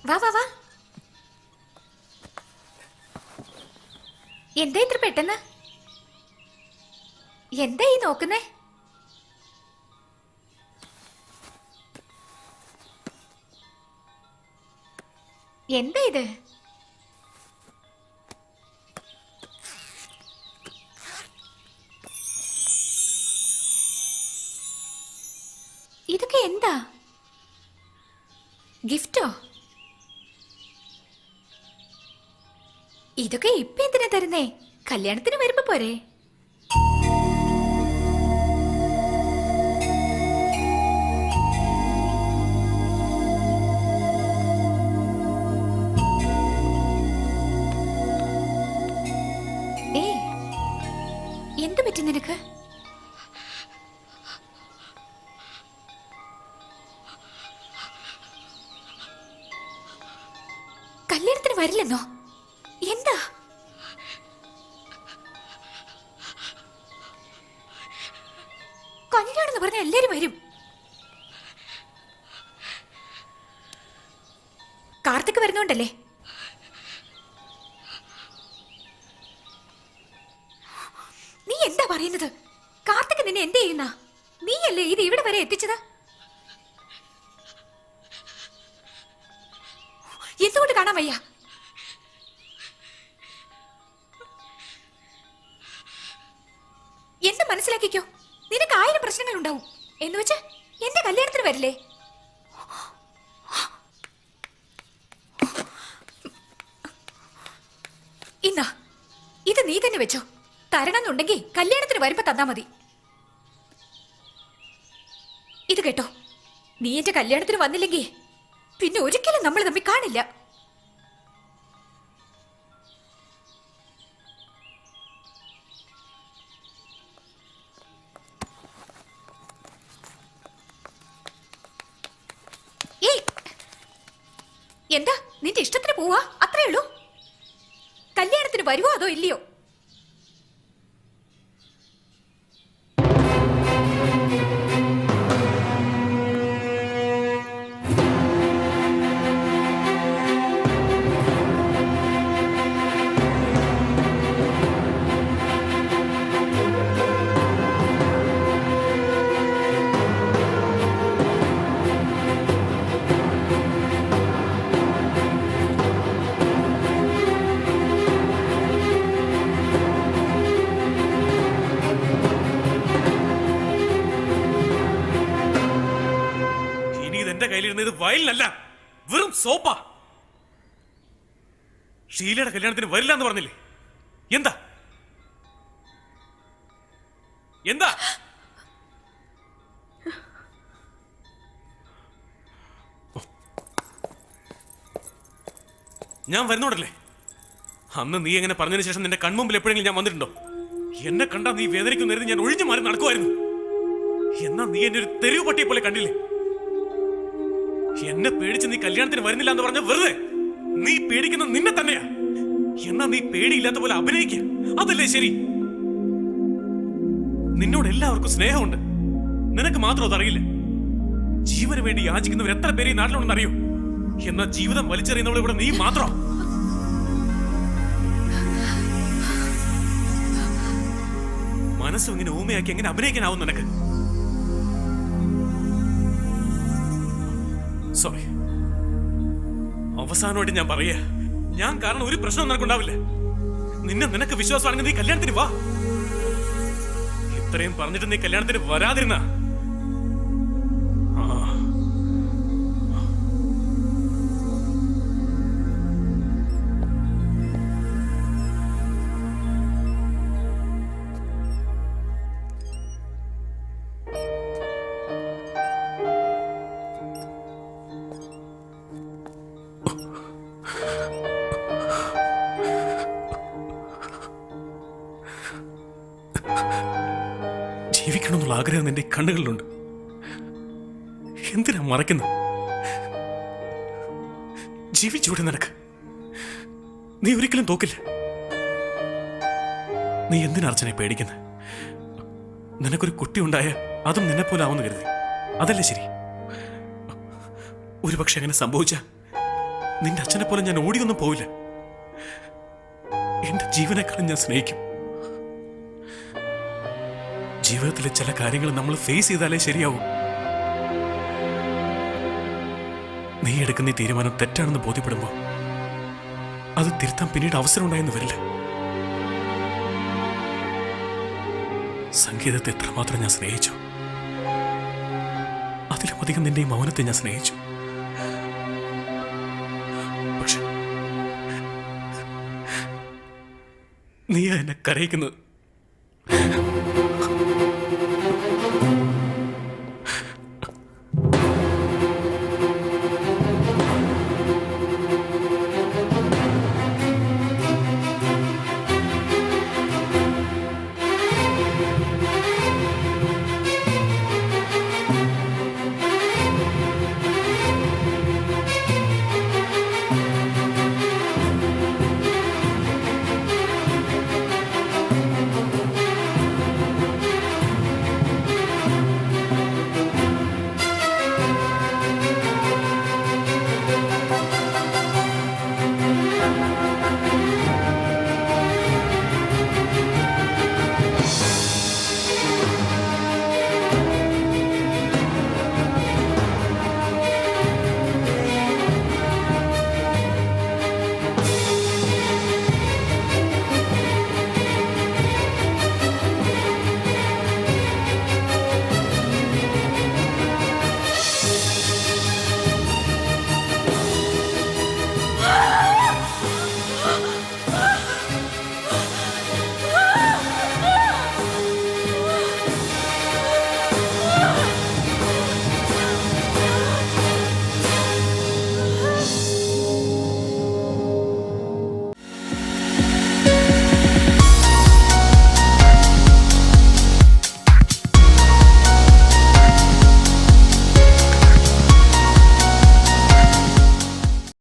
വാ വാ വാ. എന്താ ഇത്ര പെട്ടെന്ന്? എന്താ ഈ നോക്കുന്നേ? എന്താ ഇത്? ഇതൊക്കെ എന്താ? ഗിഫ്റ്റോ? ഇതൊക്കെ ഇപ്പൊ എന്തിനാ തരുന്നേ? കല്യാണത്തിന് വരുമ്പോ പോരെ? ഏ എന്തു പറ്റി നിനക്ക്? കല്യാണത്തിന് വരില്ലെന്നോ? എന്താ? കല്യാണെന്ന് പറഞ്ഞ എല്ലാരും വരും. കാർത്തിക് വരുന്നോണ്ടല്ലേ? നീ എന്താ പറയുന്നത്? കാർത്തിക് നിന്നെ എന്ത് ചെയ്യുന്ന? നീയല്ലേ ഇത് ഇവിടെ വരെ എത്തിച്ചത്? എന്തുകൊണ്ട് കാണാൻ വയ്യ? എന്ത് മനസ്സിലാക്കിക്കോ, നിനക്ക് 1000 പ്രശ്നങ്ങൾ ഉണ്ടാവും. എന്ന് വെച്ച് എന്റെ കല്യാണത്തിന് വരില്ലേ? ഇന്നാ ഇത് നീ തന്നെ വെച്ചോ. തരണമെന്നുണ്ടെങ്കിൽ കല്യാണത്തിന് വരുമ്പോ തന്നാ മതി. ഇത് കേട്ടോ, നീ എന്റെ കല്യാണത്തിന് വന്നില്ലെങ്കിൽ പിന്നെ ഒരിക്കലും നമ്മൾ തമ്മിൽ കാണില്ല. എന്താ നിന്റെ ഇഷ്ടത്തിന് പോവാ? അത്രേ ഉള്ളൂ? കല്യാണത്തിന് വരുവോ അതോ ഇല്ലയോ? കയ്യിലിരുന്നത് വയലിനല്ല, വെറും സോപ്പാ. ഷീലയുടെ കല്യാണത്തിന് വരില്ല എന്ന് പറഞ്ഞില്ലേ? എന്താ എന്താ? ഞാൻ വരുന്നോടല്ലേ? അന്ന് നീ എങ്ങനെ പറഞ്ഞതിന് ശേഷം നിന്റെ കൺമുമ്പിൽ എപ്പോഴെങ്കിലും ഞാൻ വന്നിട്ടുണ്ടോ? എന്നെ കണ്ടാ നീ വേദനിക്കുന്നതിന് ഞാൻ ഒഴിഞ്ഞു മാറി നടക്കുമായിരുന്നു. എന്നാ നീ എന്നെ ഒരു തെരുവ് പട്ടിയെ പോലെ കണ്ടില്ലേ? എന്നെ പേടിച്ച് നീ കല്യാണത്തിന് വരുന്നില്ല എന്ന് പറഞ്ഞ വെറുതെ. നീ പേടിക്കുന്ന നിന്നെ തന്നെയാ. എന്നാ നീ പേടിയില്ലാത്ത പോലെ അഭിനയിക്കുക, അതല്ലേ ശരി? നിന്നോട് എല്ലാവർക്കും സ്നേഹമുണ്ട്, നിനക്ക് മാത്രം അതറിയില്ല. ജീവന് വേണ്ടി യാചിക്കുന്നവർ എത്ര പേര് ഈ നാട്ടിലുണ്ടെന്ന് അറിയോ? എന്നാ ജീവിതം വലിച്ചെറിയുന്നവൾ ഇവിടെ നീ മാത്രം. മനസ്സും ഇങ്ങനെ ഊമയാക്കി എങ്ങനെ അഭിനയിക്കാനാവും നിനക്ക്? സോറി, അവസാനമായിട്ട് ഞാൻ പറയാ, ഞാൻ കാരണം ഒരു പ്രശ്നം നിനക്കുണ്ടാവില്ല. നിനക്ക് വിശ്വാസമാണെങ്കിൽ നീ കല്യാണത്തിന് വാ. ഇത്രയും പറഞ്ഞിട്ട് നീ കല്യാണത്തിന് വരാതിരുന്ന ജീവിക്കണമെന്നുള്ള ആഗ്രഹം നിന്റെ കണ്ണുകളിലുണ്ട്. എന്തിനാ മറയ്ക്കുന്നു? ജീവിച്ചൂടെ നിനക്ക്? നീ ഒരിക്കലും തോക്കില്ല. നീ എന്തിനാ അർച്ചനെ പേടിക്കുന്നത്? നിനക്കൊരു കുട്ടി ഉണ്ടായ അതും നിന്നെ പോലെ ആവുമെന്ന് കരുതി, അതല്ലേ ശരി? ഒരുപക്ഷെ അങ്ങനെ സംഭവിച്ച നിന്റെ അച്ഛനെ പോലെ ഞാൻ ഓടിയൊന്നും പോവില്ല. എന്റെ ജീവനേക്കാളും ഞാൻ സ്നേഹിക്കും. ജീവിതത്തിലെ ചില കാര്യങ്ങൾ നമ്മൾ ഫേസ് ചെയ്താലേ ശരിയാവും. നീ എടുക്കുന്ന ഈ തീരുമാനം തെറ്റാണെന്ന് ബോധ്യപ്പെടുമ്പോ അത് തിരുത്താൻ പിന്നീട് അവസരം ഉണ്ടായെന്ന് വരില്ല. സംഗീതത്തെ എത്രമാത്രം ഞാൻ സ്നേഹിച്ചു, അതിലും അധികം നിന്റെ ഈ മൗനത്തെ ഞാൻ സ്നേഹിച്ചു. പക്ഷെ നീ എന്നെ കരയിക്കുന്നത്.